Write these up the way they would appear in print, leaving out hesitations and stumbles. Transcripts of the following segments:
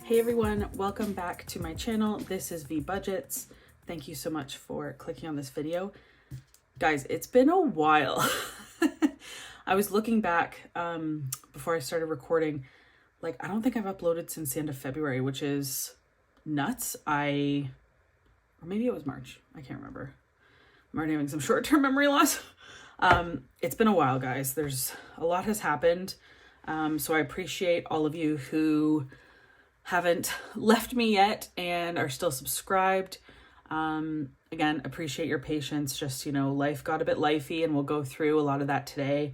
Hey everyone, welcome back to my channel. This is V Budgets. Thank you so much for clicking on this video. Guys, it's been a while. I was looking back before I started recording. I don't think I've uploaded since the end of February, which is nuts. Or maybe it was March. I can't remember. I'm already having some short-term memory loss. It's been a while, guys. A lot has happened. So I appreciate all of you who haven't left me yet and are still subscribed. Again, appreciate your patience. Just, life got a bit lifey and we'll go through a lot of that today.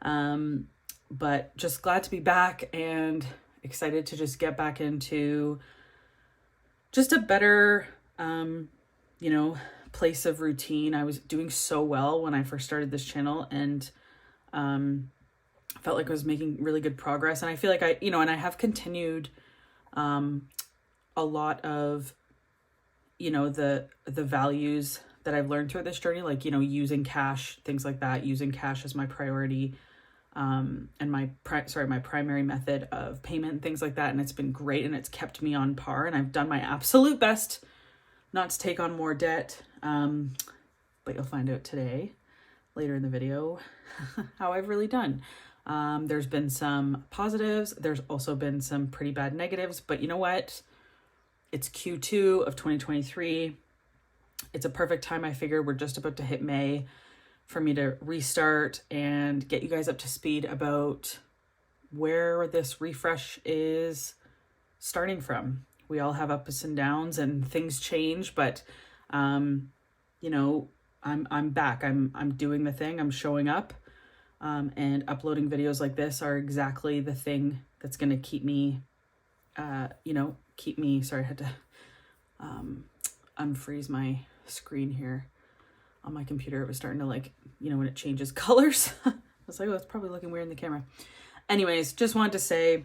But just glad to be back and excited to just get back into just a better, place of routine. I was doing so well when I first started this channel and, felt like I was making really good progress. And I feel like and I have continued a lot of, the values that I've learned through this journey, using cash, things like that, using cash as my priority, and my primary method of payment and things like that. And it's been great and it's kept me on par and I've done my absolute best not to take on more debt. But you'll find out today, later in the video, how I've really done. There's been some positives. There's also been some pretty bad negatives, but you know what? It's Q2 of 2023. It's a perfect time. I figured we're just about to hit May for me to restart and get you guys up to speed about where this refresh is starting from. We all have ups and downs and things change, but, I'm back. I'm doing the thing. I'm showing up. And uploading videos like this are exactly the thing that's going to keep me, sorry, I had to unfreeze my screen here on my computer. It was starting to when it changes colors. I was like, oh, it's probably looking weird in the camera. Anyways, just wanted to say,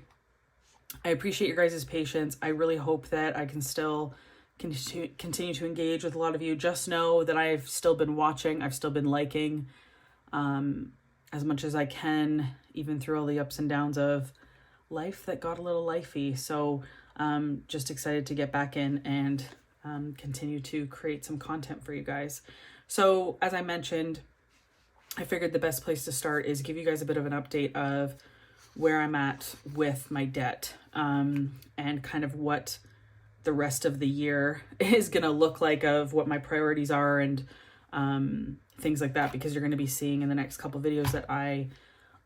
I appreciate your guys' patience. I really hope that I can still continue to engage with a lot of you. Just know that I've still been watching. I've still been liking, as much as I can, even through all the ups and downs of life that got a little lifey. So just excited to get back in and continue to create some content for you guys. So as I mentioned, I figured the best place to start is give you guys a bit of an update of where I'm at with my debt, and kind of what the rest of the year is going to look like, of what my priorities are and things like that, because you're going to be seeing in the next couple videos that I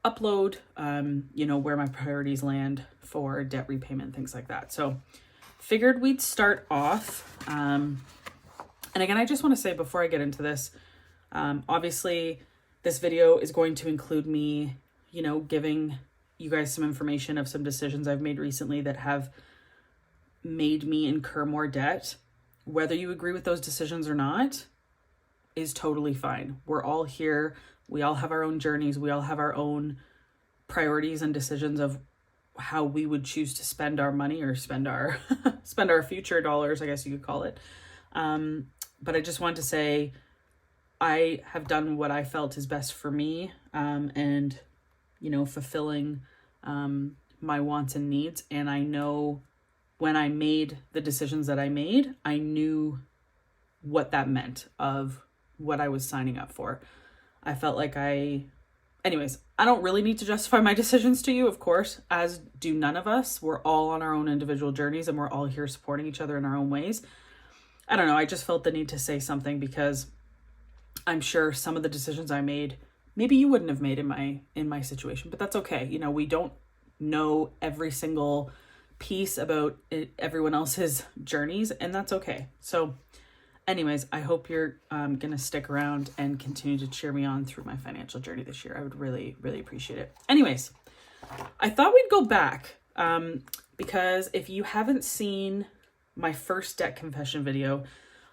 upload, where my priorities land for debt repayment, things like that. So figured we'd start off. And again, I just want to say before I get into this, obviously this video is going to include me, giving you guys some information of some decisions I've made recently that have made me incur more debt. Whether you agree with those decisions or not is totally fine. We're all here. We all have our own journeys. We all have our own priorities and decisions of how we would choose to spend our money or spend our spend our future dollars, I guess you could call it. But I just want to say I have done what I felt is best for me, and fulfilling my wants and needs. And I know when I made the decisions that I made, I knew what that meant of what I was signing up for. I felt like anyways, I don't really need to justify my decisions to you, of course, as do none of us. We're all on our own individual journeys and we're all here supporting each other in our own ways. I don't know. I just felt the need to say something because I'm sure some of the decisions I made, maybe you wouldn't have made in my situation, but that's okay. We don't know every single piece about everyone else's journeys, and that's okay. So anyways, I hope you're going to stick around and continue to cheer me on through my financial journey this year. I would really, really appreciate it. Anyways, I thought we'd go back because if you haven't seen my first debt confession video,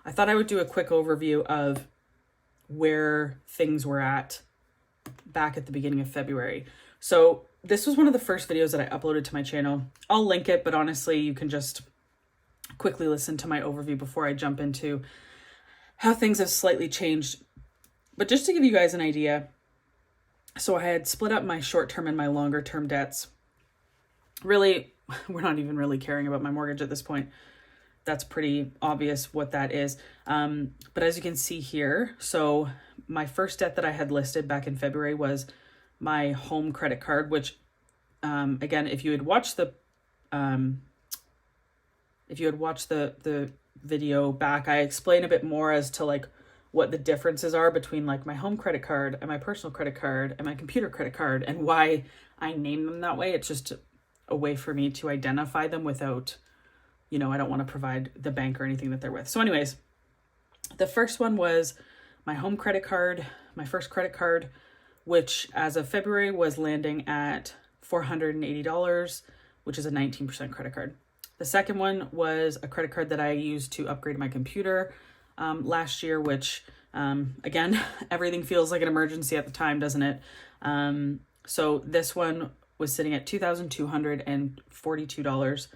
I thought I would do a quick overview of where things were at back at the beginning of February. So this was one of the first videos that I uploaded to my channel. I'll link it, but honestly, you can just quickly listen to my overview before I jump into how things have slightly changed. But just to give you guys an idea, so I had split up my short-term and my longer-term debts. Really, we're not even really caring about my mortgage at this point. That's pretty obvious what that is. But as you can see here, so my first debt that I had listed back in February was my home credit card, which, again, if you had watched the video back, I explain a bit more as to like what the differences are between like my home credit card and my personal credit card and my computer credit card, and why I name them that way. It's just a way for me to identify them without, you know, I don't want to provide the bank or anything that they're with. So anyways, the first one was my home credit card, my first credit card, which as of February was landing at $480, which is a 19% credit card. The second one was a credit card that I used to upgrade my computer last year, which, again, everything feels like an emergency at the time, doesn't it? So this one was sitting at $2,242,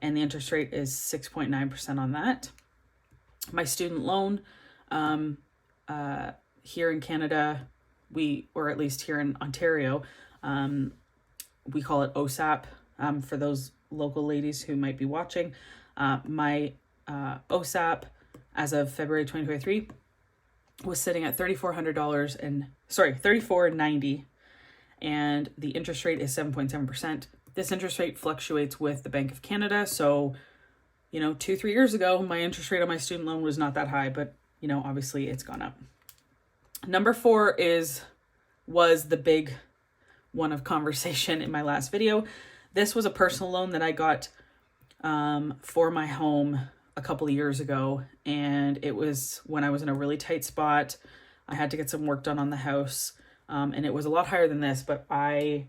and the interest rate is 6.9% on that. My student loan, here in Canada, or at least here in Ontario, we call it OSAP, for those local ladies who might be watching. My OSAP as of February 2023 was sitting at $3,490, and the interest rate is 7.7%. This interest rate fluctuates with the Bank of Canada. So, you know, 2-3 years ago, my interest rate on my student loan was not that high, but, you know, obviously it's gone up. Number 4 was the big one of conversation in my last video. This was a personal loan that I got for my home a couple of years ago, and it was when I was in a really tight spot. I had to get some work done on the house, and it was a lot higher than this, but I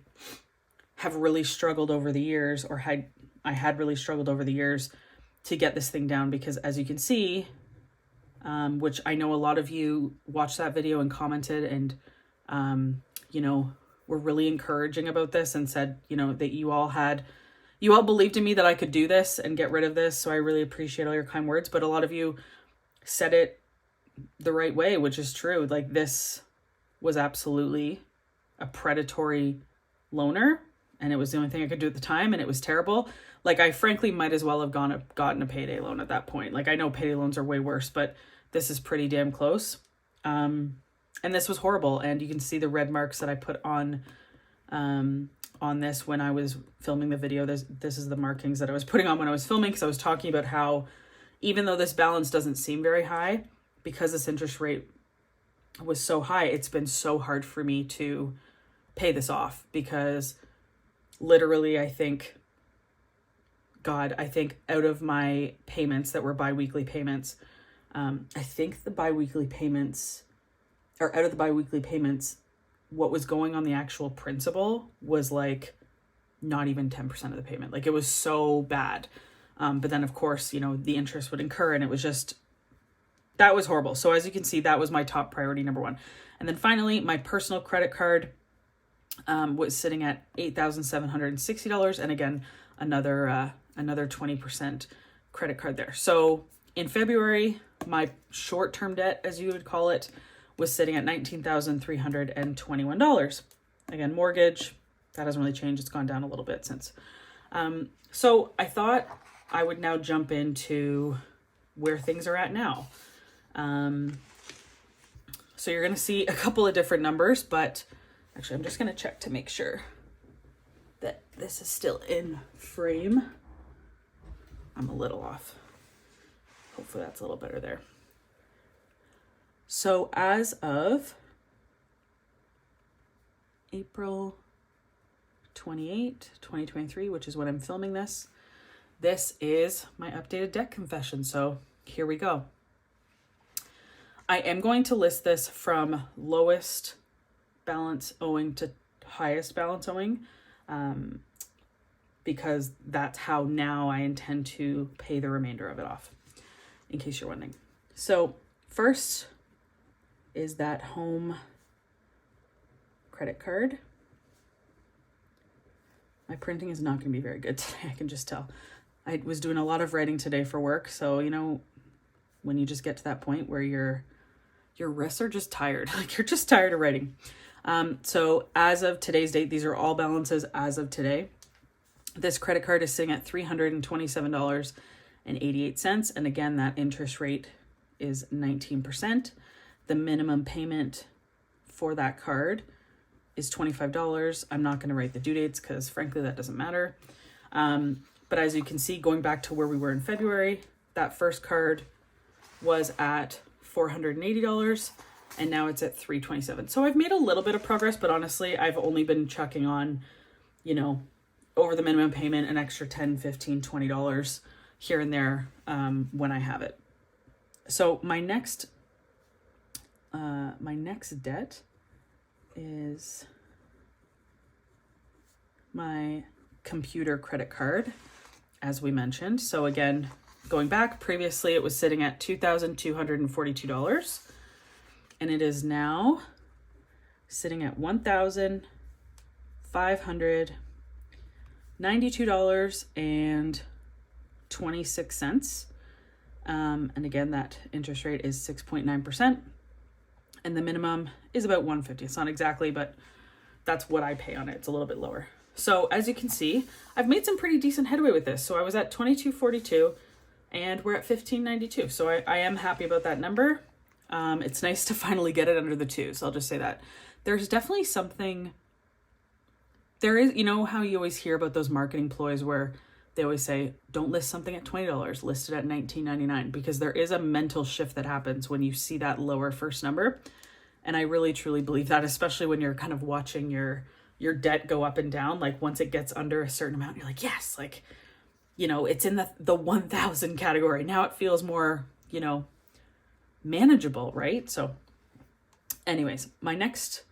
have really struggled over the years, I had really struggled over the years to get this thing down, because as you can see, which I know a lot of you watched that video and commented, and you know, were really encouraging about this and said, you know, that you all believed in me that I could do this and get rid of this. So I really appreciate all your kind words, but a lot of you said it the right way, which is true. Like, this was absolutely a predatory loaner, and it was the only thing I could do at the time, and it was terrible. Like, I frankly might as well have gotten a payday loan at that point. Like, I know payday loans are way worse, but this is pretty damn close. And this was horrible. And you can see the red marks that I put on this when I was filming the video. This is the markings that I was putting on when I was filming, because I was talking about how, even though this balance doesn't seem very high, because this interest rate was so high, it's been so hard for me to pay this off, because literally, I think out of my payments that were bi-weekly payments, I think the bi-weekly payments, or out of the bi-weekly payments, what was going on the actual principal was like not even 10% of the payment. Like, it was so bad. But then of course, you know, the interest would incur, and it was just, that was horrible. So as you can see, that was my top priority, number 1. And then finally, my personal credit card was sitting at $8,760. And again, another 20% credit card there. So in February, my short-term debt, as you would call it, was sitting at $19,321. Again, mortgage, that hasn't really changed. It's gone down a little bit since. So I thought I would now jump into where things are at now. So you're going to see a couple of different numbers, but actually I'm just going to check to make sure that this is still in frame. I'm a little off. Hopefully that's a little better there. So as of April 28, 2023, which is when I'm filming this, this is my updated debt confession. So here we go. I am going to list this from lowest balance owing to highest balance owing, because that's how now I intend to pay the remainder of it off, in case you're wondering. So first is that home credit card. My printing is not going to be very good today, I can just tell. I was doing a lot of writing today for work, so you know, when you just get to that point where your wrists are just tired, like you're just tired of writing. So as of today's date, these are all balances as of today. This credit card is sitting at $327.88. And again, that interest rate is 19%. The minimum payment for that card is $25. I'm not going to write the due dates because frankly, that doesn't matter. But as you can see, going back to where we were in February, that first card was at $480 and now it's at $327. So I've made a little bit of progress, but honestly, I've only been chucking on, over the minimum payment, an extra $10, $15, $20 here and there when I have it. So my next debt is my computer credit card, as we mentioned. So again, going back, previously it was sitting at $2,242, and it is now sitting at $1,592.26. And again, that interest rate is 6.9%. And the minimum is about $150. It's not exactly, but that's what I pay on it. It's a little bit lower. So as you can see, I've made some pretty decent headway with this. So I was at $22.42 and we're at $15.92. So I am happy about that number. It's nice to finally get it under the twos. I'll just say that. There's definitely something, there is, how you always hear about those marketing ploys where they always say, don't list something at $20, list it at $19.99, because there is a mental shift that happens when you see that lower first number. And I really, truly believe that, especially when you're kind of watching your debt go up and down. Like once it gets under a certain amount, you're like, yes, like, it's in the 1,000 category. Now it feels more, manageable, right? So anyways, my next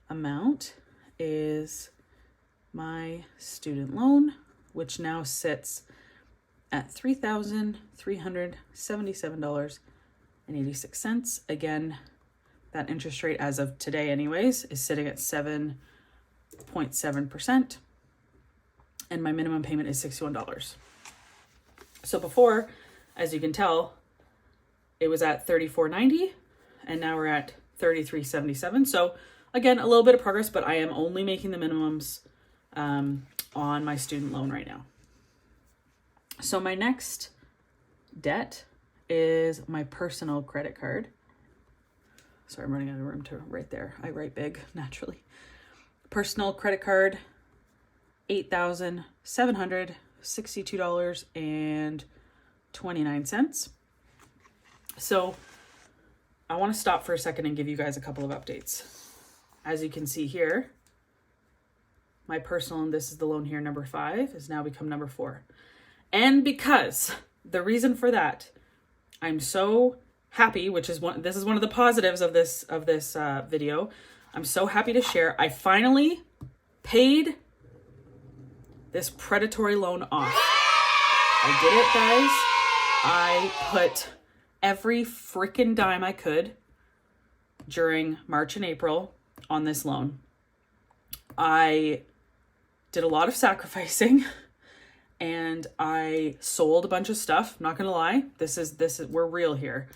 amount is my student loan, which now sits at $3,377.86. Again, that interest rate as of today anyways is sitting at 7.7%. And my minimum payment is $61. So before, as you can tell, it was at $34.90 and now we're at $33.77. So again, a little bit of progress, but I am only making the minimums on my student loan right now. So my next debt is my personal credit card. Sorry, I'm running out of room to write there. I write big naturally. Personal credit card, $8,762.29. So I want to stop for a second and give you guys a couple of updates. As you can see here, my personal, and this is the loan here, number 5, has now become number 4. And because the reason for that, I'm so happy, this is one of the positives of this video. I'm so happy to share. I finally paid this predatory loan off. I did it, guys. I put every freaking dime I could during March and April on this loan. I did a lot of sacrificing and I sold a bunch of stuff. I'm not gonna lie. This is we're real here.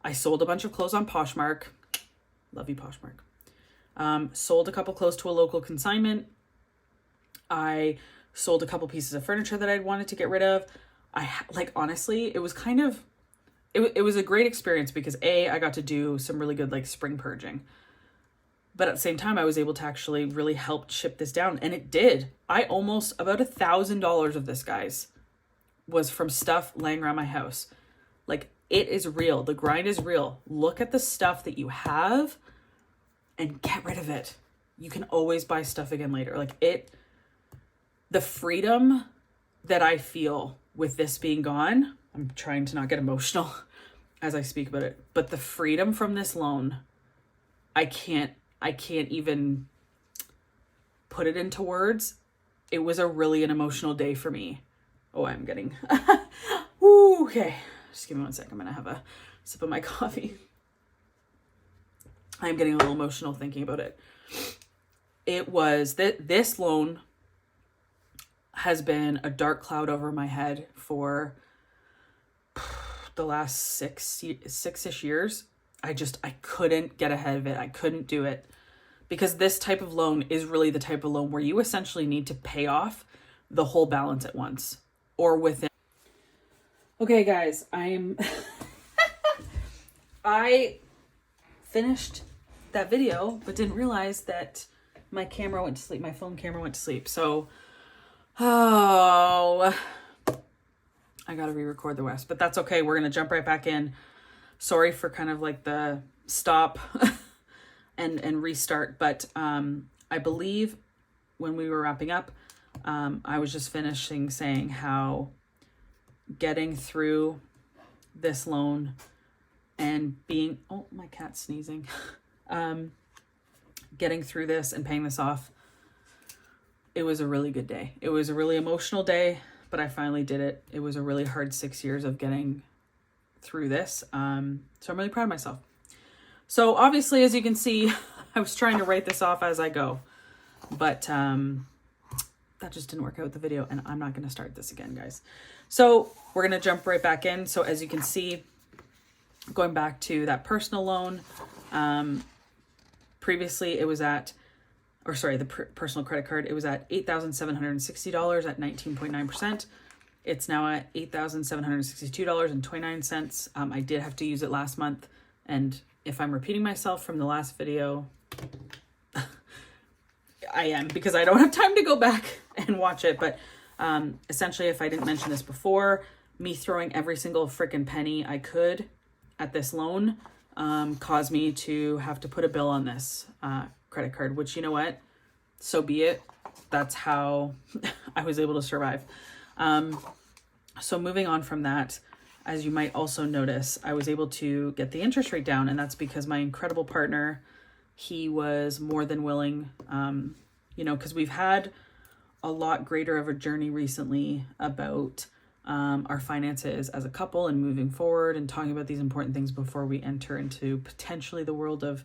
I sold a bunch of clothes on Poshmark. Love you, Poshmark. Sold a couple clothes to a local consignment. I sold a couple pieces of furniture that I'd wanted to get rid of. Honestly, it was kind of, it was a great experience because I got to do some really good spring purging. But at the same time, I was able to actually really help chip this down. And it did. About $1,000 of this, guys, was from stuff laying around my house. It is real. The grind is real. Look at the stuff that you have and get rid of it. You can always buy stuff again later. The freedom that I feel with this being gone, I'm trying to not get emotional as I speak about it, but the freedom from this loan, I can't even put it into words. It was an emotional day for me. Oh, I'm getting, ooh, okay. Just give me 1 second. I'm going to have a sip of my coffee. I'm getting a little emotional thinking about it. It was that this loan has been a dark cloud over my head for the last six-ish years. I couldn't get ahead of it. I couldn't do it because this type of loan is really the type of loan where you essentially need to pay off the whole balance at once or within. Okay, guys, I finished that video, but didn't realize that my camera went to sleep. My phone camera went to sleep. So, I got to re-record the rest, but that's okay. We're going to jump right back in. Sorry for kind of like the stop and restart, but I believe when we were wrapping up, I was just finishing saying how getting through this loan and being, oh, my cat's sneezing, getting through this and paying this off, it was a really good day. It was a really emotional day, but I finally did it. It was a really hard 6 years of getting through this. So I'm really proud of myself. So obviously, as you can see, I was trying to write this off as I go, but that just didn't work out with the video, and I'm not going to start this again, guys. So we're going to jump right back in. So as you can see, going back to that personal loan, previously it was at, or sorry, the personal credit card, it was at $8,760 at 19.9%. It's now at $8,762.29. I did have to use it last month. And if I'm repeating myself from the last video, I am, because I don't have time to go back and watch it. But essentially, if I didn't mention this before, me throwing every single freaking penny I could at this loan caused me to have to put a bill on this credit card, which, you know what, so be it. That's how I was able to survive. So moving on from that, as you might also notice, I was able to get the interest rate down, and that's because my incredible partner, he was more than willing, because we've had a lot greater of a journey recently about our finances as a couple and moving forward and talking about these important things before we enter into potentially the world of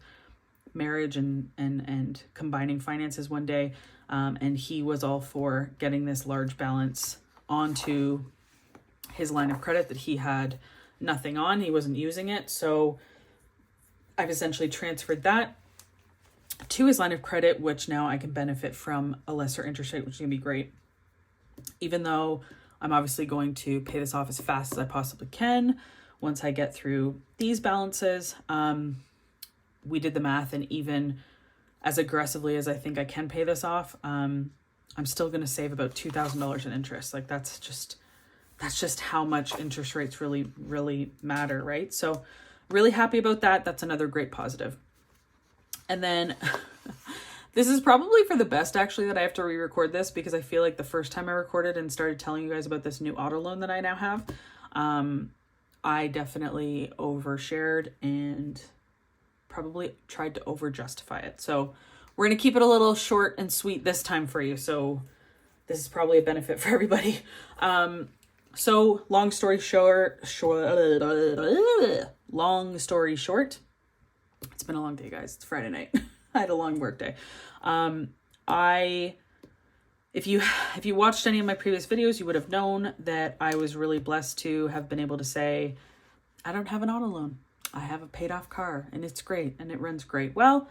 marriage and combining finances one day. And he was all for getting this large balance onto his line of credit that he had nothing on. He wasn't using it. So I've essentially transferred that to his line of credit, which now I can benefit from a lesser interest rate, which is going to be great. Even though I'm obviously going to pay this off as fast as I possibly can once I get through these balances. We did the math, and even as aggressively as I think I can pay this off, I'm still going to save about $2,000 in interest. Like that's just how much interest rates really, really matter, right? So really happy about that. That's another great positive. And then this is probably for the best, actually, that I have to re-record this, because I feel like the first time I recorded and started telling you guys about this new auto loan that I now have, I definitely overshared and probably tried to over-justify it. So we're going to keep it a little short and sweet this time for you. So this is probably a benefit for everybody. So long story short, it's been a long day, guys. It's Friday night. I had a long work day. If you watched any of my previous videos, you would have known that I was really blessed to have been able to say, I don't have an auto loan. I have a paid off car, and it's great and it runs great. Well,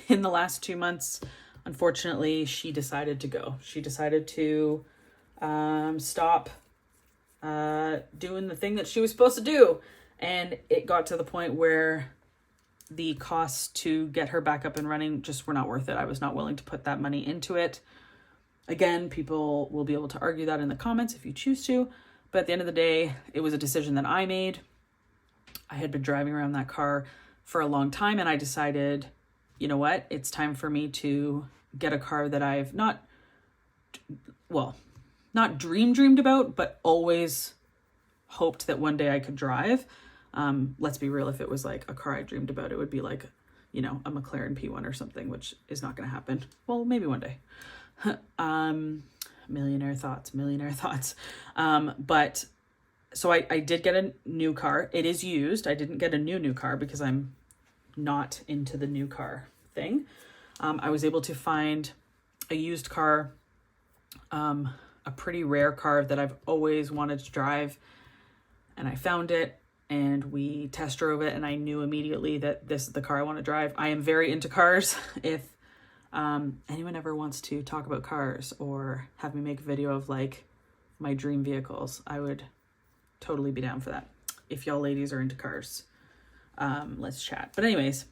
in the last 2 months, unfortunately, she decided to go. She decided to stop doing the thing that she was supposed to do. And it got to the point where the costs to get her back up and running just were not worth it. I was not willing to put that money into it. Again, people will be able to argue that in the comments if you choose to. But at the end of the day, it was a decision that I made. I had been driving around that car for a long time, and I decided, you know what? It's time for me to get a car that I've not dreamed about, but always hoped that one day I could drive. Let's be real, if it was like a car I dreamed about, it would be like, a McLaren P1 or something, which is not going to happen. Well, maybe one day. Millionaire thoughts. But so I did get a new car. It is used. I didn't get a new car because I'm not into the new car thing. I was able to find a used car, a pretty rare car that I've always wanted to drive, and I found it. and we test drove it, and I knew immediately that this is the car I want to drive. I am very into cars. If anyone ever wants to talk about cars or have me make a video of like my dream vehicles, I would totally be down for that. If y'all ladies are into cars, let's chat. But anyways,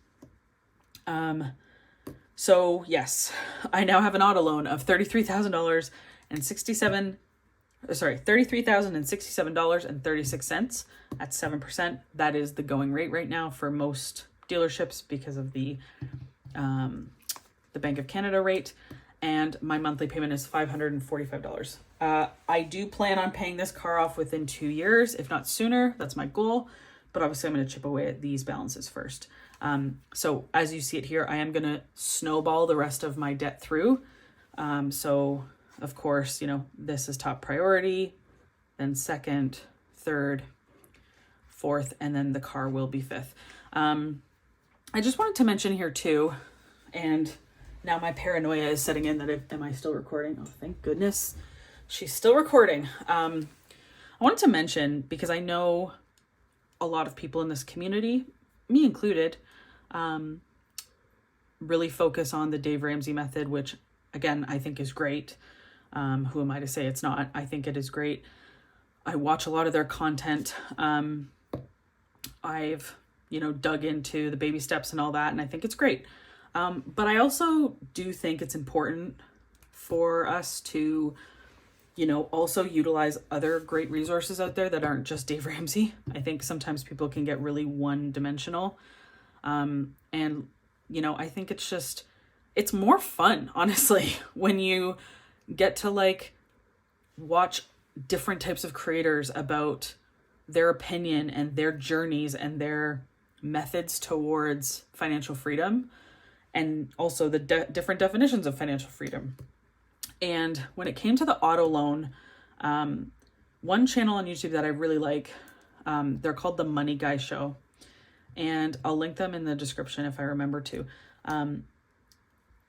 so yes, I now have an auto loan of $33,067.36. At 7%. That is the going rate right now for most dealerships because of the Bank of Canada rate. And my monthly payment is $545. I do plan on paying this car off within 2 years, if not sooner. That's my goal. But obviously I'm going to chip away at these balances first. So as you see it here, I am going to snowball the rest of my debt through. So of course, you know, this is top priority, then second, third, fourth, and then the car will be fifth. I just wanted to mention here too, and now my paranoia is setting in that am I still recording? Oh, thank goodness. She's still recording. I wanted to mention, because I know a lot of people in this community, me included, really focus on the Dave Ramsey method, which again, I think is great. Who am I to say it's not? I think it is great. I watch a lot of their content. I've, you know, dug into the baby steps and all that, and I think it's great. But I also do think it's important for us to, you know, also utilize other great resources out there that aren't just Dave Ramsey. I think sometimes people can get really one-dimensional. And, you know, I think it's more fun, honestly, when you get to like watch different types of creators about their opinion and their journeys and their methods towards financial freedom, and also the different definitions of financial freedom. And when it came to the auto loan, one channel on YouTube that I really like, they're called The Money Guy Show, and I'll link them in the description if I remember to.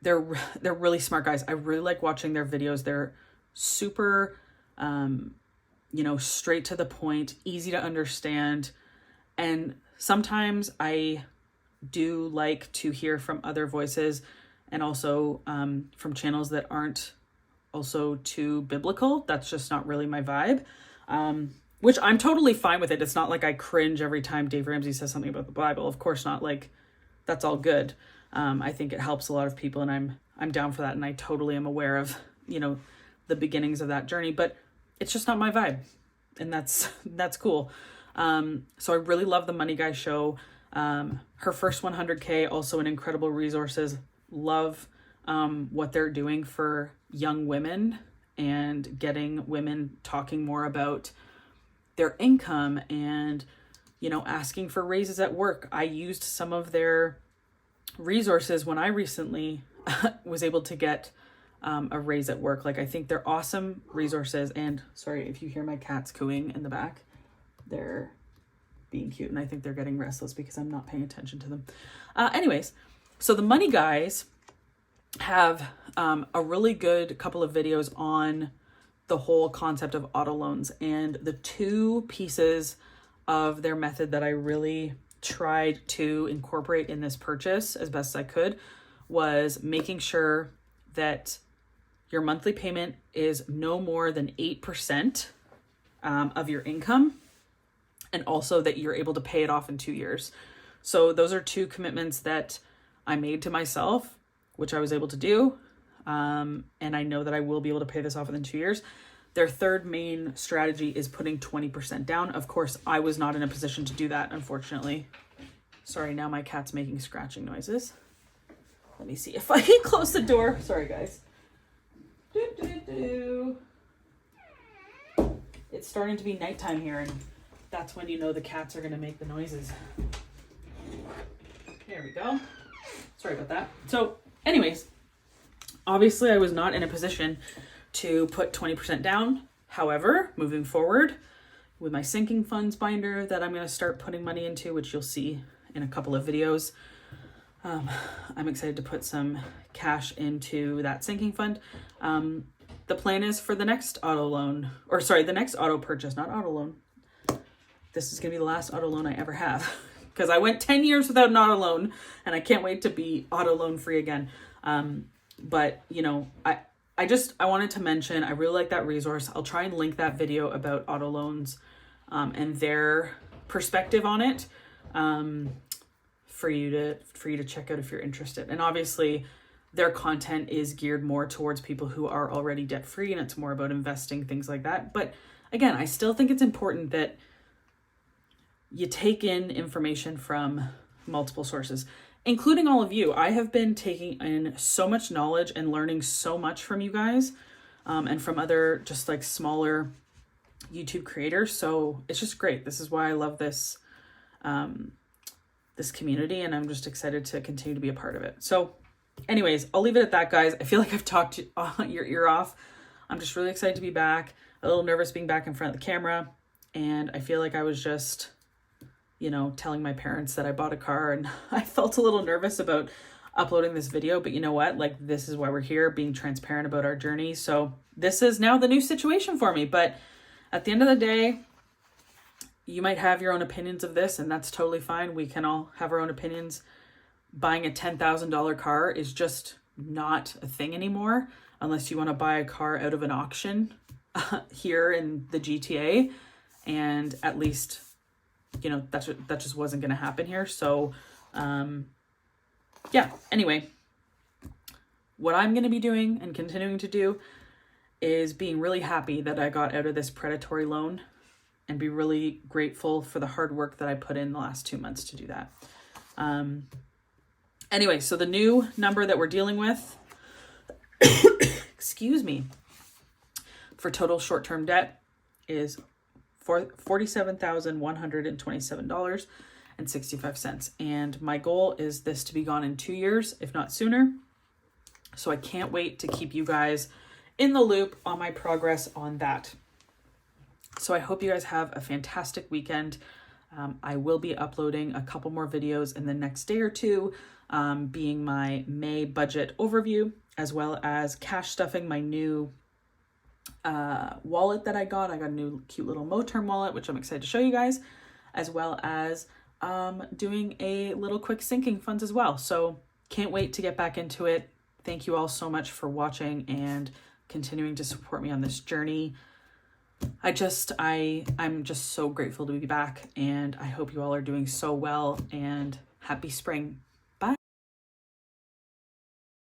They're really smart guys. I really like watching their videos. They're super, you know, straight to the point, easy to understand. And sometimes I do like to hear from other voices, and also from channels that aren't also too biblical. That's just not really my vibe, which I'm totally fine with it. It's not like I cringe every time Dave Ramsey says something about the Bible. Of course not. Like, that's all good. I think it helps a lot of people, and I'm down for that. And I totally am aware of, you know, the beginnings of that journey, but it's just not my vibe, and that's cool. So I really love the Money Guy Show. Her first 100K, also an incredible resources. Love what they're doing for young women and getting women talking more about their income and, you know, asking for raises at work. I used some of their resources when I recently was able to get a raise at work. Like, I think they're awesome resources. And sorry if you hear my cats cooing in the back, they're being cute, and I think they're getting restless because I'm not paying attention to them. Anyways, so the Money Guys have a really good couple of videos on the whole concept of auto loans, and the two pieces of their method that I really tried to incorporate in this purchase as best as I could was making sure that your monthly payment is no more than 8% of your income, and also that you're able to pay it off in 2 years. So those are two commitments that I made to myself, which I was able to do. And I know that I will be able to pay this off within 2 years. Their third main strategy is putting 20% down. Of course, I was not in a position to do that, unfortunately. Sorry, now my cat's making scratching noises. Let me see if I can close the door. Sorry, guys. It's starting to be nighttime here, and that's when you know the cats are going to make the noises. There we go. Sorry about that. So anyways, obviously I was not in a position to put 20% down. However, moving forward with my sinking funds binder that I'm going to start putting money into, which you'll see in a couple of videos, I'm excited to put some cash into that sinking fund. The plan is for the next auto loan, or sorry, the next auto purchase, not auto loan. this is going to be the last auto loan I ever have because I went 10 years without an auto loan and I can't wait to be auto loan free again. But you know, I wanted to mention, I really like that resource. I'll try and link that video about auto loans, and their perspective on it, for you to check out if you're interested. And obviously their content is geared more towards people who are already debt free, and it's more about investing, things like that. But again, I still think it's important that you take in information from multiple sources, including all of you. I have been taking in so much knowledge and learning so much from you guys, and from other just like smaller YouTube creators. So it's just great. This is why I love this, this community, and I'm just excited to continue to be a part of it. So anyways, I'll leave it at that, guys. I feel like I've talked your ear off. I'm just really excited to be back, a little nervous being back in front of the camera. And I feel like I was just, you know, telling my parents that I bought a car, and I felt a little nervous about uploading this video, but you know what? Like, this is why we're here, being transparent about our journey. So this is now the new situation for me. But at the end of the day, you might have your own opinions of this, and that's totally fine. We can all have our own opinions. Buying a $10,000 car is just not a thing anymore, unless you want to buy a car out of an auction here in the GTA. And at least, you know, that just wasn't going to happen here. So, yeah, anyway, what I'm going to be doing and continuing to do is being really happy that I got out of this predatory loan, and be really grateful for the hard work that I put in the last 2 months to do that. Anyway, so the new number that we're dealing with, excuse me, for total short-term debt is $47,127.65. And my goal is this to be gone in 2 years, if not sooner. So I can't wait to keep you guys in the loop on my progress on that. So I hope you guys have a fantastic weekend. I will be uploading a couple more videos in the next day or two, being my May budget overview, as well as cash stuffing my new wallet that I got. I got a new cute little Moterm wallet, which I'm excited to show you guys, as well as doing a little quick sinking funds as well. So can't wait to get back into it. Thank you all so much for watching and continuing to support me on this journey. I'm just so grateful to be back, and I hope you all are doing so well, and happy spring.